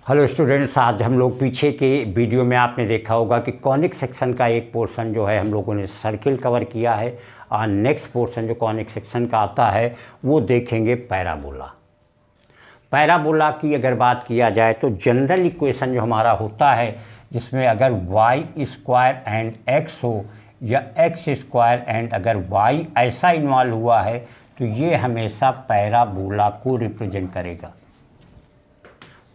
Hello students, आज हम लोग पीछे के वीडियो में आपने देखा होगा कि कॉनिक सेक्शन का एक पोर्शन जो है हम लोगों ने सर्किल कवर किया है। और नेक्स्ट पोर्शन जो कॉनिक सेक्शन का आता है वो देखेंगे पैराबोला। पैराबोला की अगर बात किया जाए तो जनरल इक्वेशन जो हमारा होता है जिसमें अगर वाई स्क्वायर एंड एक्स हो या एक्स स्क्वायर एंड अगर वाई ऐसा इन्वॉल्व हुआ है तो ये हमेशा पैराबोला को रिप्रेजेंट करेगा।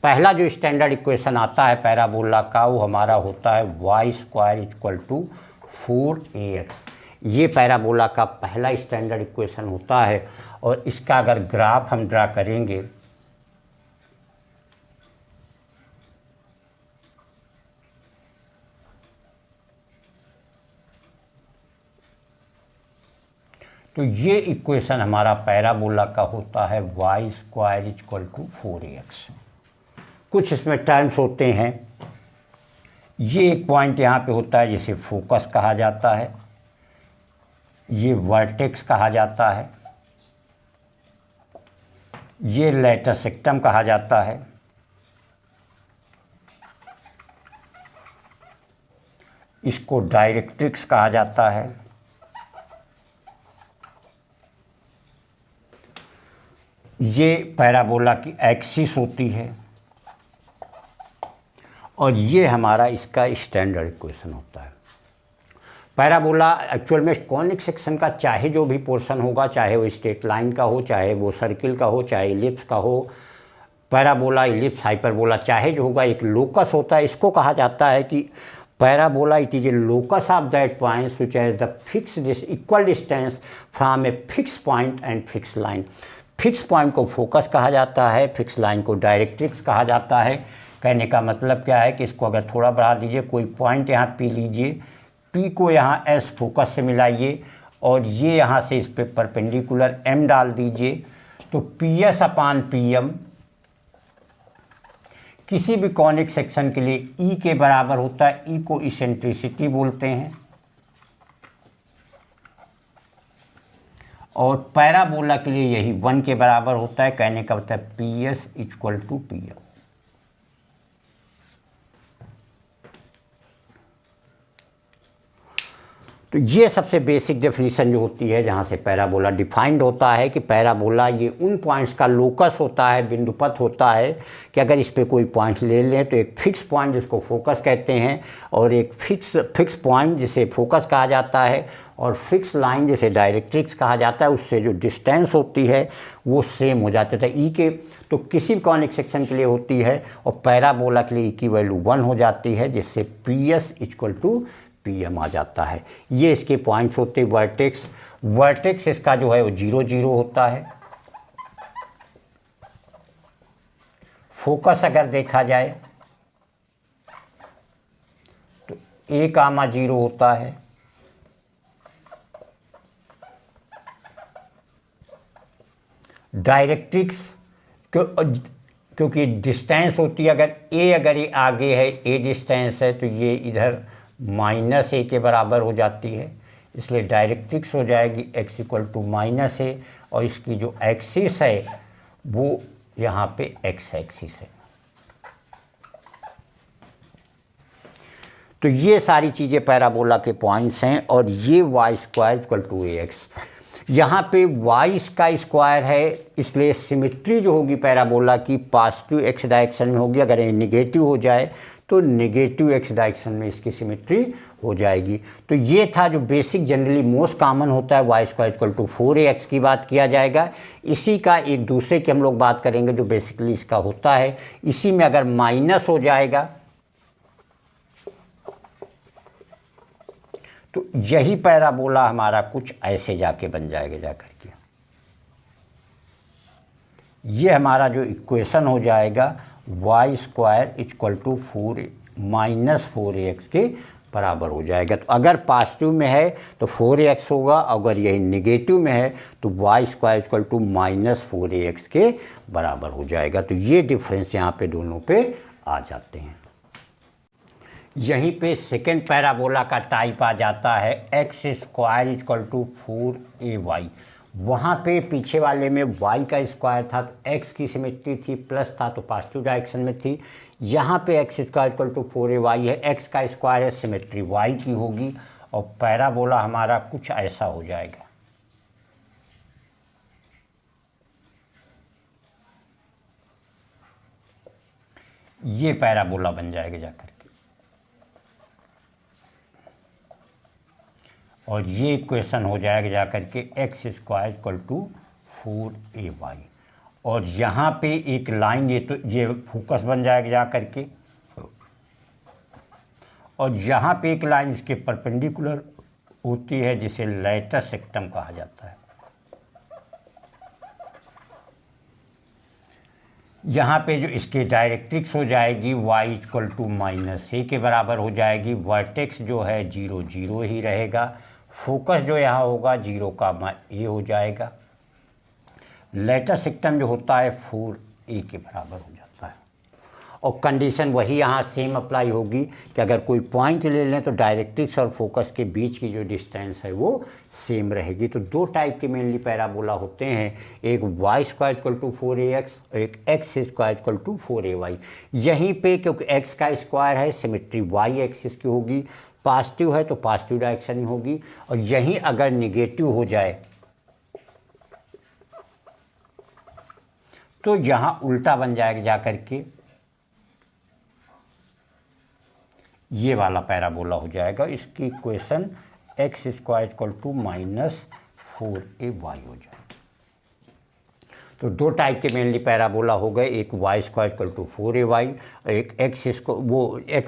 पहला जो स्टैंडर्ड इक्वेशन आता है पैराबोला का वो हमारा होता है Y square equal to 4ax। ये पैराबोला का पहला स्टैंडर्ड इक्वेशन होता है। और इसका अगर ग्राफ हम ड्रा करेंगे तो ये इक्वेशन हमारा पैराबोला का होता है Y square equal to 4ax। कुछ इसमें टर्म्स होते हैं। ये एक पॉइंट यहाँ पे होता है जिसे फोकस कहा जाता है, ये वर्टेक्स कहा जाता है, ये लेटर सेक्टम कहा जाता है, इसको डायरेक्ट्रिक्स कहा जाता है, ये पैराबोला की एक्सिस होती है और ये हमारा इसका स्टैंडर्ड इक्वेशन होता है। पैराबोला एक्चुअल में कॉनिक सेक्शन का चाहे जो भी पोर्शन होगा, चाहे वो स्ट्रेट लाइन का हो, चाहे वो सर्किल का हो, चाहे इलिप्स का हो, पैराबोला इलिप्स हाइपरबोला चाहे जो होगा, एक लोकस होता है। इसको कहा जाता है कि parabola it is a locus of that point which has the fix equal distance from a fix point and fix line. Fix point को फोकस कहा जाता है, फिक्स लाइन को डायरेक्ट्रिक्स कहा जाता है। कहने का मतलब क्या है कि इसको अगर थोड़ा बढ़ा दीजिए, कोई पॉइंट यहाँ पी लीजिए, पी को यहाँ एस फोकस से मिलाइए और ये यहाँ से इस पे परपेंडिकुलर एम डाल दीजिए, तो P S upon P M किसी भी कॉनिक सेक्शन के लिए ई के बराबर होता है। ई को इसेंट्रिसिटी बोलते हैं और पैराबोला के लिए यही 1 के बराबर होता है। कहने का मतलब P S equal to P M. तो ये सबसे बेसिक डेफिनेशन जो होती है जहाँ से पैराबोला डिफाइंड होता है कि पैराबोला ये उन पॉइंट्स का लोकस होता है, बिंदुपथ होता है कि अगर इस पे कोई पॉइंट ले लें तो एक फिक्स पॉइंट जिसको फोकस कहते हैं और एक फिक्स पॉइंट जिसे फोकस कहा जाता है और फिक्स लाइन जिसे डायरेक्ट्रिक्स कहा जाता है, उससे जो डिस्टेंस होती है वो सेम हो जाता है। ई के तो किसी भी कॉनिक सेक्शन के लिए होती है और पैराबोला के लिए ई की वैल्यू 1 हो जाती है, जिससे P S equal to P M आ जाता है। ये इसके पॉइंट्स होते हैं। वर्टेक्स इसका जो है वो 0 0 होता है। फोकस अगर देखा जाए तो ए कामा 0 होता है। डायरेक्ट्रिक्स क्योंकि डिस्टेंस होती है, अगर ये आगे है, ए डिस्टेंस है, तो ये इधर -a के बराबर हो जाती है, इसलिए डायरेक्ट्रिक्स हो जाएगी x इक्वल टू -a और इसकी जो एक्सिस है वो यहाँ पे x एक्सिस है। तो ये सारी चीज़ें पैराबोला के पॉइंट्स हैं और ये Y square equal to ax। यहाँ पे y का स्क्वायर है, इसलिए सिमेट्री जो होगी पैराबोला की पॉजिटिव x डायरेक्शन में होगी। अगर ये निगेटिव हो जाए तो नेगेटिव x डायरेक्शन में इसकी सिमेट्री हो जाएगी। तो ये था जो बेसिक जनरली मोस्ट कॉमन होता है, Y square equal to 4ax की बात किया जाएगा। इसी का एक दूसरे की हम लोग बात करेंगे जो बेसिकली इसका होता है। इसी में अगर माइनस हो जाएगा तो यही पैराबोला हमारा कुछ ऐसे जाके बन जाएगा जाकर के। ये हमारा जो इक्वेशन हो जाएगा Y square equal to 4ax के बराबर हो जाएगा। तो अगर पॉजिटिव में है तो 4ax होगा, अगर यही नेगेटिव में है तो Y square equal to -4ax के बराबर हो जाएगा। तो ये डिफरेंस यहाँ पे दोनों पे आ जाते हैं। यहीं पे सेकेंड पैराबोला का टाइप आ जाता है x square equal to 4ay। वहाँ पे पीछे वाले में y का स्क्वायर था तो x की सिमेट्री थी, प्लस था तो पॉजिटिव डायरेक्शन में थी। यहाँ पे x square equal to 4ay है, x का स्क्वायर है, सिमेट्री y की होगी और पैराबोला हमारा कुछ ऐसा हो जाएगा। ये पैराबोला बन जाएगा जाकर के, और ये इक्वेशन हो जाएगा जाकर के x square equal to 4ay, और यहाँ पे एक लाइन, ये फोकस बन जाएगा जाकर के, और यहाँ पे एक लाइन इसके परपेंडिकुलर होती है जिसे लेटर सेक्टम कहा जाता है। यहाँ पे जो इसकी डायरेक्ट्रिक्स हो जाएगी y इक्वल टू -a के बराबर हो जाएगी। वर्टेक्स जो है 0 0 ही रहेगा। फोकस जो यहाँ होगा 0, a हो जाएगा। लेटर सेक्टम जो होता है 4a के बराबर हो जाता है। और कंडीशन वही यहाँ सेम अप्लाई होगी कि अगर कोई पॉइंट ले लें तो डायरेक्ट्रिक्स और फोकस के बीच की जो डिस्टेंस है वो सेम रहेगी। तो दो टाइप के मेनली पैराबोला होते हैं, एक y square equal to 4ax, एक x square equal to 4ay। यहीं पे क्योंकि x का स्क्वायर है, सिमेट्री y एक्सिस की होगी, पॉजिटिव है तो पॉजिटिव डायरेक्शन में होगी, और यहीं अगर निगेटिव हो जाए तो यहाँ उल्टा बन जाएगा जाकर के, ये वाला पैराबोला हो जाएगा। इसकी equation X square equal to -4ay हो जाएगी। तो दो टाइप के मेनली पैराबोला हो गए, एक y square equal to 4ay, एक x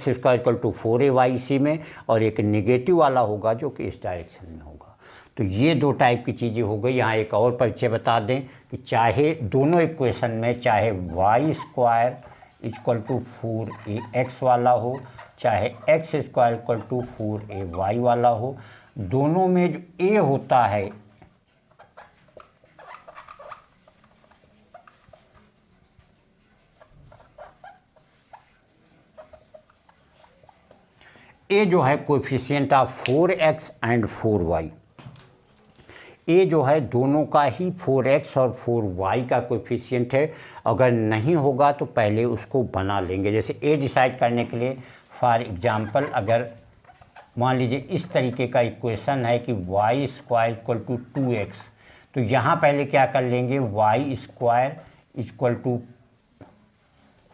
square equal to 4ay इसी में, और एक निगेटिव वाला होगा जो कि इस डायरेक्शन में होगा। तो ये दो टाइप की चीज़ें हो गई। यहाँ एक और परिचय बता दें कि चाहे दोनों इक्वेशन में चाहे y square equal to 4ax वाला हो, चाहे x square equal to 4ay वाला हो, दोनों में जो a होता है a जो है coefficient of 4x and 4y, ए जो है दोनों का ही 4x और 4y का कोएफिशिएंट है। अगर नहीं होगा तो पहले उसको बना लेंगे। जैसे ए डिसाइड करने के लिए फॉर एग्जांपल अगर मान लीजिए इस तरीके का इक्वेशन है कि y square equal to 2x, तो यहाँ पहले क्या कर लेंगे, y स्क्वायर इक्वल टू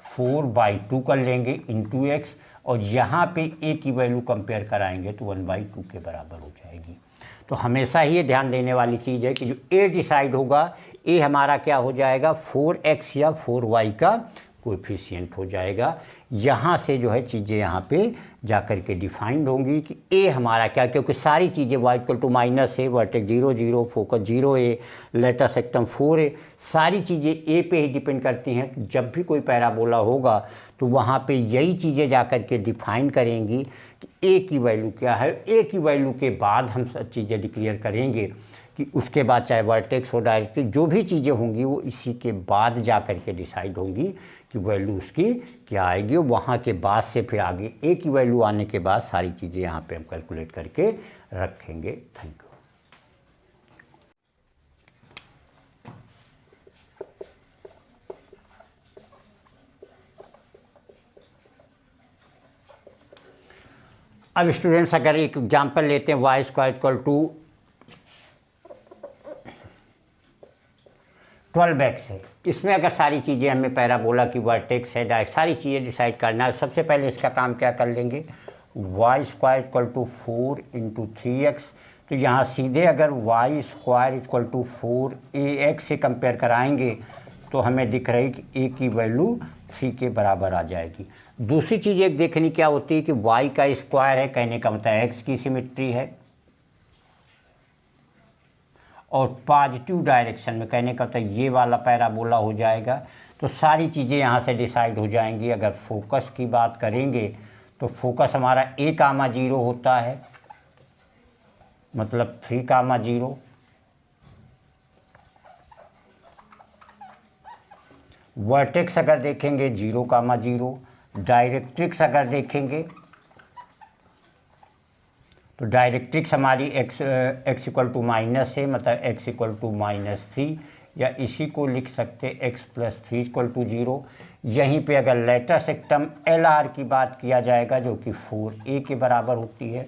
4/2 कर लेंगे इंटू एक्स, और यहाँ पे a की वैल्यू कंपेयर कराएंगे तो 1/2 के बराबर हो जाएगी। तो हमेशा ही ये ध्यान देने वाली चीज़ है कि जो a डिसाइड होगा, a हमारा क्या हो जाएगा, 4x या 4y का कोएफिशिएंट हो जाएगा। यहाँ से जो है चीज़ें यहाँ पे जा कर के डिफाइंड होंगी कि a हमारा क्या, क्योंकि सारी चीज़ें y equal to -a, vertex 0 0, focus 0a, latus rectum 4a, सारी चीज़ें a पे ही डिपेंड करती हैं। जब भी कोई पैराबोला होगा तो वहाँ पे यही चीज़ें जा कर के डिफाइन करेंगी कि a की वैल्यू क्या है। a की वैल्यू के बाद हम सब चीज़ें डिक्लेयर करेंगे कि उसके बाद चाहे वर्टेक्स हो, डायरेक्ट्रिक्स, जो भी चीज़ें होंगी वो इसी के बाद जा कर के डिसाइड होंगी कि वैल्यू उसकी क्या आएगी। और वहाँ के बाद से फिर आगे a की वैल्यू आने के बाद सारी चीज़ें यहाँ पे हम कैलकुलेट करके रखेंगे। Thank you. अब स्टूडेंट्स अगर एक एग्जांपल लेते हैं, y square equal to 12x है। इसमें अगर सारी चीज़ें हमें पैराबोला की वर्टेक्स है, डायरेक्ट सारी चीज़ें डिसाइड करना है, सबसे पहले इसका काम क्या कर लेंगे, y square equal to 4 into 3x। तो यहाँ सीधे अगर y square equal to 4ax से कंपेयर कराएंगे तो हमें दिख रही कि a की वैल्यू 3 के बराबर आ जाएगी। दूसरी चीज़ एक देखनी क्या होती है कि y का स्क्वायर है, कहने का मतलब x की सिमेट्री है, और पॉजिटिव डायरेक्शन में, कहने का मतलब ये वाला पैराबोला हो जाएगा। तो सारी चीज़ें यहाँ से डिसाइड हो जाएंगी। अगर फोकस की बात करेंगे तो फोकस हमारा a,0 होता है, मतलब 3,0। वर्टेक्स अगर देखेंगे 0,0, डायरेक्ट्रिक्स अगर देखेंगे तो डायरेक्ट्रिक्स हमारी एक्स इक्वल टू माइनस है, मतलब एक्स इक्वल टू -3, या इसी को लिख सकते x + 3 = 0। यहीं पे अगर लेटेस्ट टर्म LR की बात किया जाएगा जो कि 4a के बराबर होती है,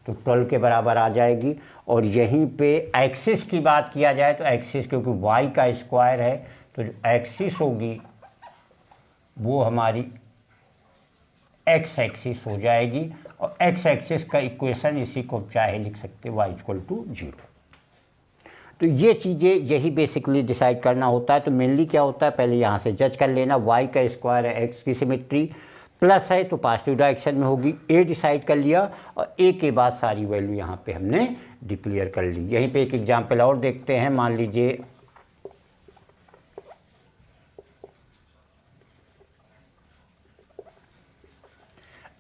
तो 12 के बराबर आ जाएगी। और यहीं पे एक्सिस की बात किया जाए तो एक्सिस क्योंकि y का स्क्वायर है, तो जो एक्सिस होगी वो हमारी x एक्सिस हो जाएगी, और x एक्सिस का इक्वेशन इसी को चाहे लिख सकते y = 0। तो ये चीज़ें यही बेसिकली डिसाइड करना होता है। तो मेनली क्या होता है, पहले यहाँ से जज कर लेना, y का स्क्वायर है, x की सिमेट्री प्लस है तो पॉजिटिव डायरेक्शन में होगी, a डिसाइड कर लिया, और a के बाद सारी वैल्यू यहाँ पे हमने डिक्लेयर कर ली। यहीं पे एक एग्जांपल और देखते हैं। मान लीजिए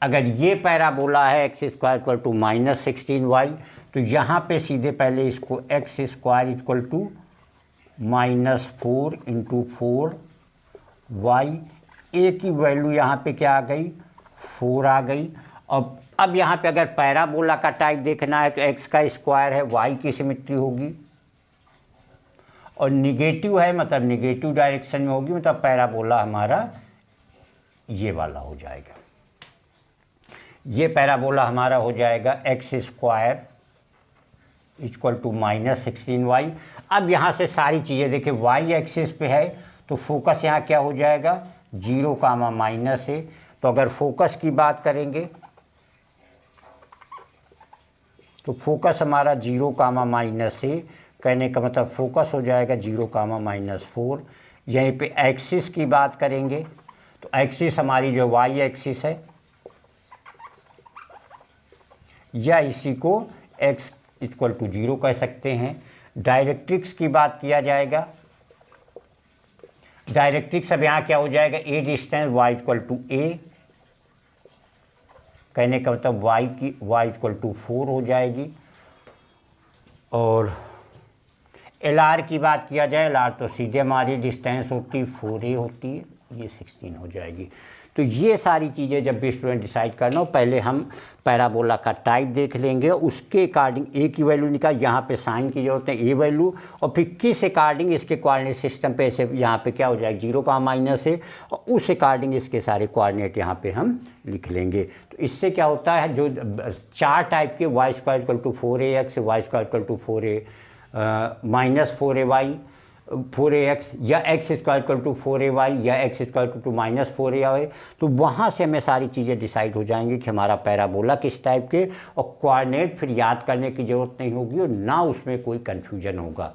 अगर ये पैराबोला है x² = -16y, तो यहाँ पे सीधे पहले इसको x² = -4 × 4y, a की वैल्यू यहाँ पे क्या आ गई, 4 आ गई। अब यहाँ पे अगर पैराबोला का टाइप देखना है तो x का स्क्वायर है, y की सिमेट्री होगी, और निगेटिव है मतलब निगेटिव डायरेक्शन में होगी, मतलब पैराबोला हमारा ये वाला हो जाएगा। ये पैराबोला हमारा हो जाएगा x² = -16y। अब यहाँ से सारी चीज़ें देखिए, y एक्सिस पे है तो फोकस यहाँ क्या हो जाएगा, 0, -है। तो अगर फोकस की बात करेंगे तो फोकस हमारा 0, -है, कहने का मतलब फोकस हो जाएगा 0, -4। यहीं पे एक्सिस की बात करेंगे तो एक्सिस हमारी जो y एक्सिस है, या इसी को x = 0 कह सकते हैं। डायरेक्ट्रिक्स की बात किया जाएगा, डायरेक्ट्रिक्स अब यहाँ क्या हो जाएगा, a डिस्टेंस y = a, कहने का मतलब y = 4 हो जाएगी। और LR की बात किया जाए, LR तो सीधे हमारी डिस्टेंस होती 4a होती है, ये 16 हो जाएगी। तो ये सारी चीज़ें जब भी स्टूडेंट डिसाइड करना हो, पहले हम पैराबोला का टाइप देख लेंगे, उसके अकॉर्डिंग a की वैल्यू निकाल, यहाँ पे साइन की जरूरत है a वैल्यू, और फिर किस अकॉर्डिंग इसके कोऑर्डिनेट सिस्टम पे ऐसे यहाँ पे क्या हो जाएगा, 0, है, और उस अकॉर्डिंग इसके सारे कोऑर्डिनेट यहाँ पे हम लिख लेंगे। तो इससे क्या होता है, जो 4 टाइप के y² = 4ax, y² = 4a -4ay, 4ax, या x² = 4ay, या x² = -4ay, तो वहाँ से हमें सारी चीज़ें डिसाइड हो जाएंगी कि हमारा पैराबोला किस टाइप के, और कोऑर्डिनेट फिर याद करने की ज़रूरत नहीं होगी, और ना उसमें कोई कन्फ्यूजन होगा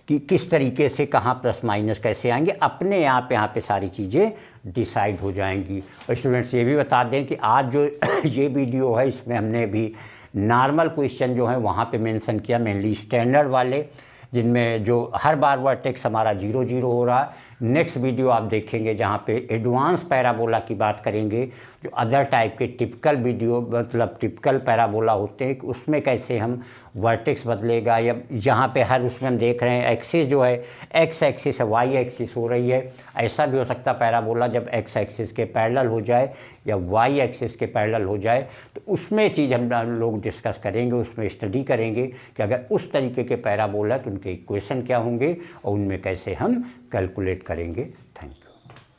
कि किस तरीके से कहाँ प्लस माइनस कैसे आएंगे, अपने आप यहाँ पे सारी चीज़ें डिसाइड हो जाएंगी। और स्टूडेंट्स ये भी बता दें कि आज जो ये वीडियो है इसमें हमने भी नॉर्मल क्वेश्चन जो है वहाँ पे मेंशन किया, मेनली स्टैंडर्ड वाले, जिनमें जो हर बार वर्टेक्स हमारा 0, 0 हो रहा है। नेक्स्ट वीडियो आप देखेंगे जहाँ पे एडवांस पैराबोला की बात करेंगे, जो अदर टाइप के टिपिकल वीडियो मतलब टिपिकल पैराबोला होते हैं, उसमें कैसे हम वर्टेक्स बदलेगा, या यहाँ पे हर उसमें हम देख रहे हैं एक्सिस जो है x एक्सिस है, y एक्सिस हो रही है। ऐसा भी हो सकता है पैराबोला जब x एक्सिस के पैरेलल हो जाए या y एक्सिस के पैरेलल हो जाए, तो उसमें चीज़ हम लोग डिस्कस करेंगे, उसमें स्टडी करेंगे कि अगर उस तरीके के पैराबोला तो उनके इक्वेशन क्या होंगे और उनमें कैसे हम कैलकुलेट करेंगे। Thank you.